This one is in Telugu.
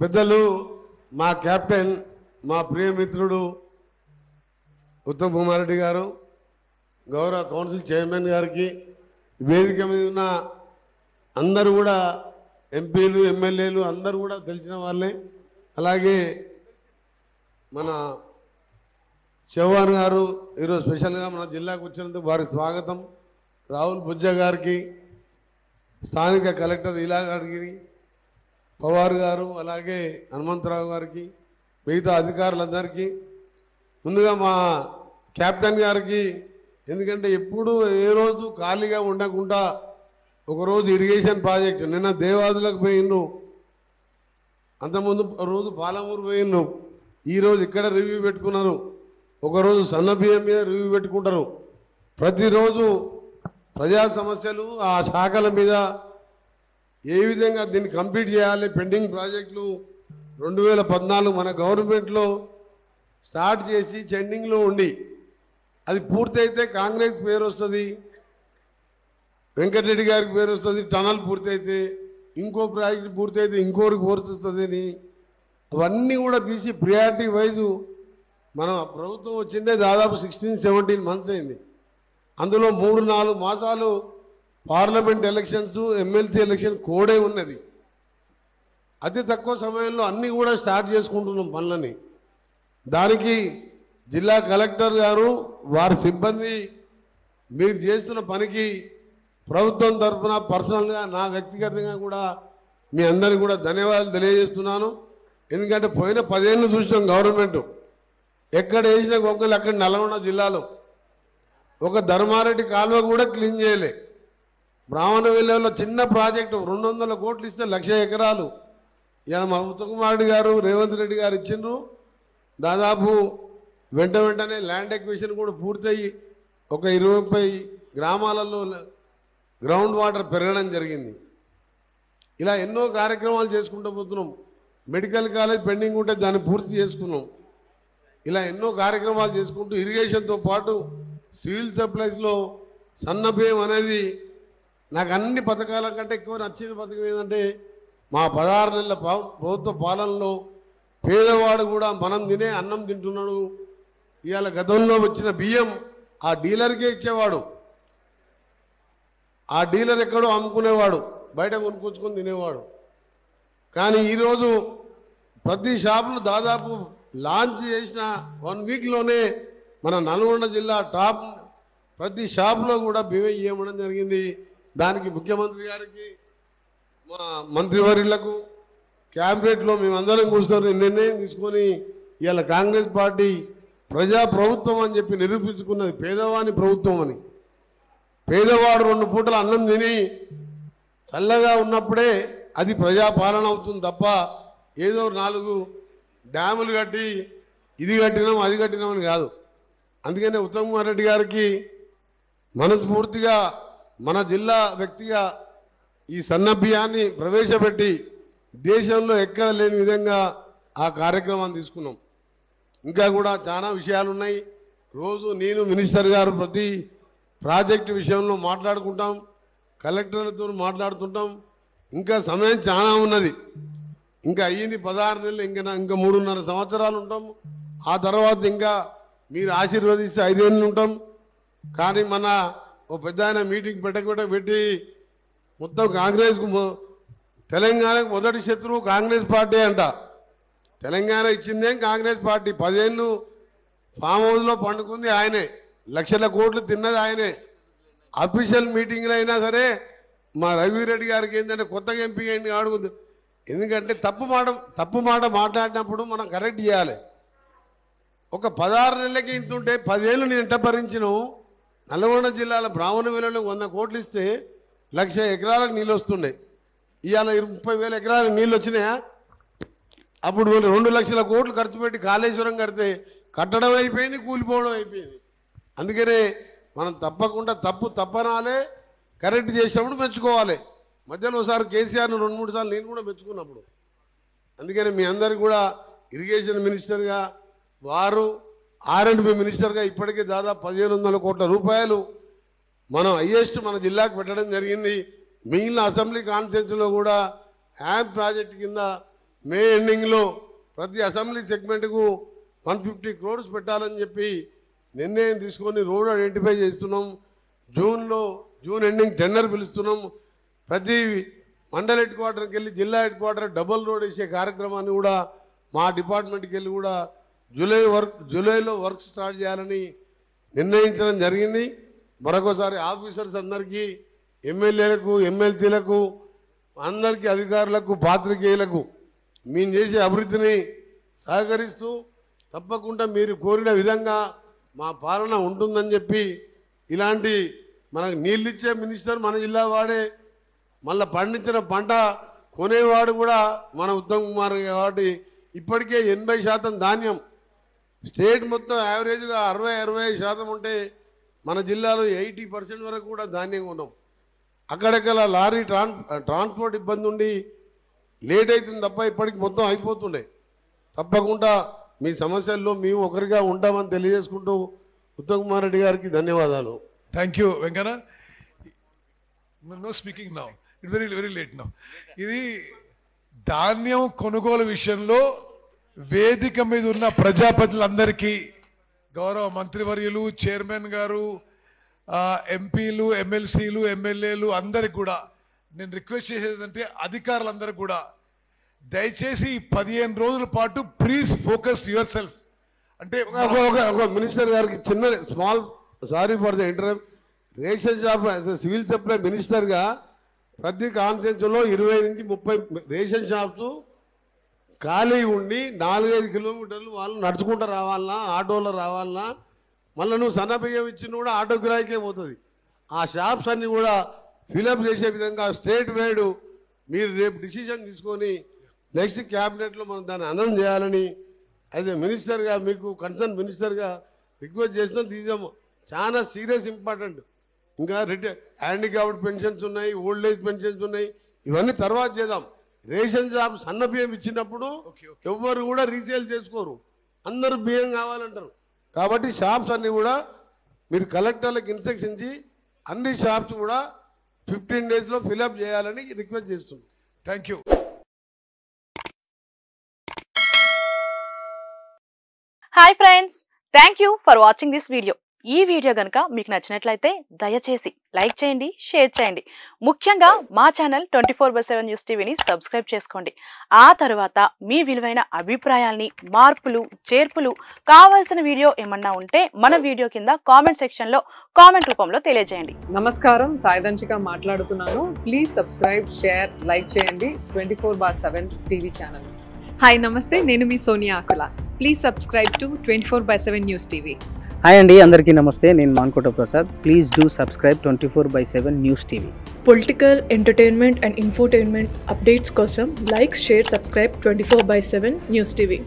పెద్దలు మా కెప్టెన్ మా ప్రియమిత్రుడు ఉత్తమ్ కుమార్ రెడ్డి గారు, గౌరవ కౌన్సిల్ చైర్మన్ గారికి, వేదిక మీద ఉన్న అందరూ కూడా ఎంపీలు ఎమ్మెల్యేలు అందరూ కూడా తెలిసిన వాళ్ళే. అలాగే మన చౌహాన్ గారు ఈరోజు స్పెషల్గా మన జిల్లాకు వచ్చినందుకు వారికి స్వాగతం. రాహుల్ బుజ్జా గారికి, స్థానిక కలెక్టర్ ఇలా గారికి, పవార్ గారు, అలాగే హనుమంతరావు గారికి, మిగతా అధికారులందరికీ, ముందుగా మా కెప్టెన్ గారికి, ఎందుకంటే ఎప్పుడు ఏ రోజు ఖాళీగా ఉండకుండా ఒకరోజు ఇరిగేషన్ ప్రాజెక్టు, నిన్న దేవాదులకు పోయిండ్రు, అంతకుముందు రోజు పాలమూరు పోయిండ్రు, ఈరోజు ఇక్కడ రివ్యూ పెట్టుకున్నారు, ఒకరోజు సన్న బియ్యం మీద రివ్యూ పెట్టుకుంటారు. ప్రతిరోజు ప్రజా సమస్యలు ఆ శాఖల మీద ఏ విధంగా దీన్ని కంప్లీట్ చేయాలి. పెండింగ్ ప్రాజెక్టులు 2014 మన గవర్నమెంట్లో స్టార్ట్ చేసి చెండింగ్లో ఉండి అది పూర్తయితే కాంగ్రెస్ పేరు వస్తుంది, వెంకటరెడ్డి గారికి పేరు వస్తుంది. టనల్ పూర్తయితే ఇంకో ప్రాజెక్టు పూర్తయితే ఇంకోరికి కోర్సు వస్తుంది అని అవన్నీ కూడా తీసి ప్రియారిటీ వైజు మన ప్రభుత్వం వచ్చిందే దాదాపు 16-17 మంత్స్ అయింది. అందులో 3-4 మాసాలు పార్లమెంట్ ఎలక్షన్స్, ఎమ్మెల్సీ ఎలక్షన్ కోడే ఉన్నది. అతి తక్కువ సమయంలో అన్నీ కూడా స్టార్ట్ చేసుకుంటున్నాం పనులని. దానికి జిల్లా కలెక్టర్ గారు, వారి సిబ్బంది మీరు చేస్తున్న పనికి ప్రభుత్వం తరఫున పర్సనల్గా నా వ్యక్తిగతంగా కూడా మీ అందరికీ కూడా ధన్యవాదాలు తెలియజేస్తున్నాను. ఎందుకంటే పోయిన 10 ఏళ్ళు చూసినాం గవర్నమెంట్, ఎక్కడ వేసిన గొంగలు అక్కడ నల్గొండ జిల్లాలో ఒక ధర్మారెడ్డి కాలువ కూడా క్లీన్ చేయలే. బ్రాహ్మణ విలేలో చిన్న ప్రాజెక్టు 200 కోట్లు ఇస్తే 1,00,000 ఎకరాలు ఇలా మా ఉత్తమ్ కుమార్ రెడ్డి గారు, రేవంత్ రెడ్డి గారు ఇచ్చిండ్రు. దాదాపు వెంటనే ల్యాండ్ ఎక్విజిషన్ కూడా పూర్తయి ఒక 20 గ్రామాలలో గ్రౌండ్ వాటర్ పెరగడం జరిగింది. ఇలా ఎన్నో కార్యక్రమాలు చేసుకుంటూ పోతున్నాం. మెడికల్ కాలేజ్ పెండింగ్ ఉంటే దాన్ని పూర్తి చేసుకున్నాం. ఇలా ఎన్నో కార్యక్రమాలు చేసుకుంటూ ఇరిగేషన్తో పాటు సివిల్ సప్లైస్లో సన్న బియ్యం అనేది నాకు అన్ని పథకాల కంటే ఎక్కువ నచ్చిన పథకం ఏంటంటే మా 16 నెలల ప్రభుత్వ పాలనలో పేదవాడు కూడా మనం తినే అన్నం తింటున్నాడు. ఇవాళ గతంలో వచ్చిన బియ్యం ఆ డీలర్కే ఇచ్చేవాడు, ఆ డీలర్ ఎక్కడో అమ్ముకునేవాడు, బయట కొనుక్కొచ్చుకొని తినేవాడు. కానీ ఈరోజు ప్రతి షాపులు దాదాపు లాంచ్ చేసిన 1 వీక్లోనే మన నల్గొండ జిల్లా టాప్ ప్రతి షాపులో కూడా బియ్యం ఇవ్వడం జరిగింది. దానికి ముఖ్యమంత్రి గారికి, మా మంత్రివర్యులకు, క్యాబినెట్లో మేమందరం కూర్చొని నిర్ణయం తీసుకొని ఇవాళ కాంగ్రెస్ పార్టీ ప్రజా ప్రభుత్వం అని చెప్పి నిరూపించుకున్నది, పేదవాని ప్రభుత్వం అని. పేదవాడు 2 పూటల అన్నం తిని చల్లగా ఉన్నప్పుడే అది ప్రజాపాలన అవుతుంది తప్ప ఏదో 4 డ్యాములు కట్టి ఇది కట్టినాం అది కట్టినామని కాదు. అందుకనే ఉత్తమ్ కుమార్ రెడ్డి గారికి మనస్ఫూర్తిగా మన జిల్లా వ్యక్తిగా ఈ సన్న బియ్యాన్ని ప్రవేశపెట్టి దేశంలో ఎక్కడ లేని విధంగా ఆ కార్యక్రమాన్ని తీసుకున్నాం. ఇంకా కూడా చాలా విషయాలు ఉన్నాయి. రోజు నేను మినిస్టర్ గారు ప్రతి ప్రాజెక్టు విషయంలో మాట్లాడుకుంటాం, కలెక్టర్లతో మాట్లాడుతుంటాం. ఇంకా సమయం చాలా ఉన్నది. ఇంకా అయ్యింది 16 నెలలు, ఇంకా 3.5 సంవత్సరాలు ఉంటాం. ఆ తర్వాత ఇంకా మీరు ఆశీర్వదిస్తే 5 ఏళ్ళు ఉంటాం. కానీ మన ఓ పెద్ద ఆయన మీటింగ్ పెట్టి మొత్తం కాంగ్రెస్కు, తెలంగాణకు మొదటి శత్రువు కాంగ్రెస్ పార్టీ అంట. తెలంగాణ ఇచ్చిందేం కాంగ్రెస్ పార్టీ. 10 ఏళ్ళు ఫామ్ హౌస్లో పండుకుంది ఆయనే, లక్షల కోట్లు తిన్నది ఆయనే. అఫీషియల్ మీటింగ్లు అయినా సరే మా రవిరెడ్డి గారికి ఏంటంటే కొత్తగా ఎంపీ అయింది అడుగుద్దు. ఎందుకంటే తప్పు మాట మాట్లాడినప్పుడు మనం కరెక్ట్ చేయాలి. ఒక 16 నెలలకి ఇంతుంటే 10 ఏళ్ళు నేను ఎంత భరించినావు. నల్గొండ జిల్లాలో బ్రాహ్మణ విలువలో 100 కోట్లు ఇస్తే 1,00,000 ఎకరాలకు నీళ్ళు వస్తుండే. ఇవాళ 30,000 ఎకరాలకు నీళ్ళు వచ్చినాయా? అప్పుడు 2 లక్షల కోట్లు ఖర్చు పెట్టి కాళేశ్వరం కడితే కట్టడం అయిపోయింది, కూలిపోవడం అయిపోయింది. అందుకనే మనం తప్పకుండా తప్పనాలే, కరెక్ట్ చేసినప్పుడు మెచ్చుకోవాలి. మధ్యలో ఒకసారి కేసీఆర్ను 2-3 సార్లు నేను కూడా మెచ్చుకున్నప్పుడు. అందుకని మీ అందరికీ కూడా ఇరిగేషన్ మినిస్టర్గా వారు, R&B మినిస్టర్గా ఇప్పటికే దాదాపు 1,500 కోట్ల రూపాయలు మనం హైయెస్ట్ మన జిల్లాకు పెట్టడం జరిగింది. మిగిలిన అసెంబ్లీ కాన్స్టిట్యూన్సీలో కూడా హ్యామ్ ప్రాజెక్టు కింద మే ఎండింగ్లో ప్రతి అసెంబ్లీ సెగ్మెంట్కు 150 crores పెట్టాలని చెప్పి నిర్ణయం తీసుకొని రోడ్ ఐడెంటిఫై చేస్తున్నాం. జూన్ ఎండింగ్ టెండర్ పిలుస్తున్నాం. ప్రతి మండల హెడ్ క్వార్టర్కి వెళ్ళి జిల్లా హెడ్ క్వార్టర్ డబుల్ రోడ్ వేసే కార్యక్రమాన్ని కూడా మా డిపార్ట్మెంట్కి వెళ్ళి కూడా జూలైలో వర్క్ స్టార్ట్ చేయాలని నిర్ణయించడం జరిగింది. మరొకసారి ఆఫీసర్స్ అందరికీ, ఎమ్మెల్యేలకు, ఎమ్మెల్సీలకు, అందరికీ, అధికారులకు, పాత్రికేయులకు మేము చేసే అభివృద్ధిని సహకరిస్తూ తప్పకుండా మీరు కోరిన విధంగా మా పాలన ఉంటుందని చెప్పి, ఇలాంటి మనకు నీళ్ళిచ్చే మినిస్టర్ మన జిల్లా వాడే, మళ్ళీ పండించిన పంట కొనేవాడు కూడా మన ఉత్తమ్ కుమార్ కాబట్టి ఇప్పటికే 80% ధాన్యం, స్టేట్ మొత్తం యావరేజ్గా 60-65% ఉంటే మన జిల్లాలో 80% వరకు కూడా ధాన్యం కొన్నాం. అక్కడక్కడ లారీ ట్రాన్స్పోర్ట్ ఇబ్బంది ఉండి లేట్ అవుతుంది తప్ప ఇప్పటికి మొత్తం అయిపోతుండే. తప్పకుండా మీ సమస్యల్లో మేము ఒకరిగా ఉంటామని తెలియజేసుకుంటూ ఉత్తమ్ కుమార్ రెడ్డి గారికి ధన్యవాదాలు. Thank you Venkanna. No speaking now, it very late now. ఇది ధాన్యం కొనుగోలు విషయంలో వేదిక మీద ఉన్న ప్రజాప్రతినిధులందరికీ, గౌరవ మంత్రివర్యులు, చైర్మన్ గారు, ఎంపీలు, ఎమ్మెల్సీలు, ఎమ్మెల్యేలు అందరికి కూడా నేను రిక్వెస్ట్ చేసేదంటే అధికారులందరికీ కూడా దయచేసి 15 రోజుల పాటు ప్లీజ్ ఫోకస్ యువర్ సెల్ఫ్. అంటే ఒక మినిస్టర్ గారికి చిన్న small, sorry for the interrupt, ration shop civil supply మినిస్టర్గా ప్రతి కాన్స్టిట్యూన్సీలో 20 నుంచి 30 రేషన్ షాప్స్ ఖాళీ ఉండి 4-5 కిలోమీటర్లు వాళ్ళు నడుచుకుంటూ రావాలన్నా, ఆటోలో రావాలన్నా, మళ్ళీ నువ్వు సన్నబియ్యం ఇచ్చిన కూడా ఆటో కిరాయికే పోతుంది. ఆ షాప్స్ అన్ని కూడా ఫిలప్ చేసే విధంగా స్టేట్ వైడ్ మీరు రేపు డిసిషన్ తీసుకొని నెక్స్ట్ క్యాబినెట్లో మనం దాన్ని అనౌన్స్ చేయాలని యాజ్ ఏ మినిస్టర్గా, మీకు కన్సర్న్ మినిస్టర్గా రిక్వెస్ట్ చేస్తాం. తీసాము, చాలా సీరియస్ ఇంపార్టెంట్. ఇంకా హ్యాండిక్యాప్డ్ పెన్షన్స్ ఉన్నాయి, ఓల్డ్ ఏజ్ పెన్షన్స్ ఉన్నాయి, ఇవన్నీ తర్వాత చేద్దాం. రేషన్ షాప్ సన్న బియ్యం ఇచ్చినప్పుడు ఎవ్వరు కూడా రీసేల్ చేసుకోరు, అందరూ బియ్యం కావాలంటారు. కాబట్టి షాప్స్ అన్ని కూడా మీరు కలెక్టర్లకు ఇన్స్ట్రక్షన్ ఇచ్చి అన్ని షాప్స్ కూడా 15 days ఫిలప్ చేయాలని రిక్వెస్ట్ చేస్తున్నాం. Thank you. Hi friends, thank you for watching this video. ఈ వీడియో గనుక మీకు నచ్చినట్లయితే దయచేసి లైక్ చేయండి, షేర్ చేయండి. ముఖ్యంగా మా ఛానల్ 24/7 న్యూస్ టీవీని సబ్స్క్రైబ్ చేసుకోండి. ఆ తర్వాత మీ విలువైన అభిప్రాయాల్ని, మార్పులు, చేర్పులు, కావాల్సిన వీడియో ఏమన్నా ఉంటే మన వీడియో కింద కామెంట్ సెక్షన్లో కామెంట్ రూపంలో తెలియజేయండి. నమస్కారం, సాయిదంచిక మాట్లాడుతున్నాను. ప్లీజ్ సబ్స్క్రైబ్, షేర్, లైక్ చేయండి 24/7 టీవీ ఛానల్. హాయ్ నమస్తే, నేను మీ Sonia Akula. Please subscribe to 24/7 news TV. Hi అండి, అందరికీ నమస్తే. నేను Mankota Prasad. Please do subscribe 24/7 news TV. Political, entertainment and infotainment updates కోసం like, share, subscribe 24/7 news TV.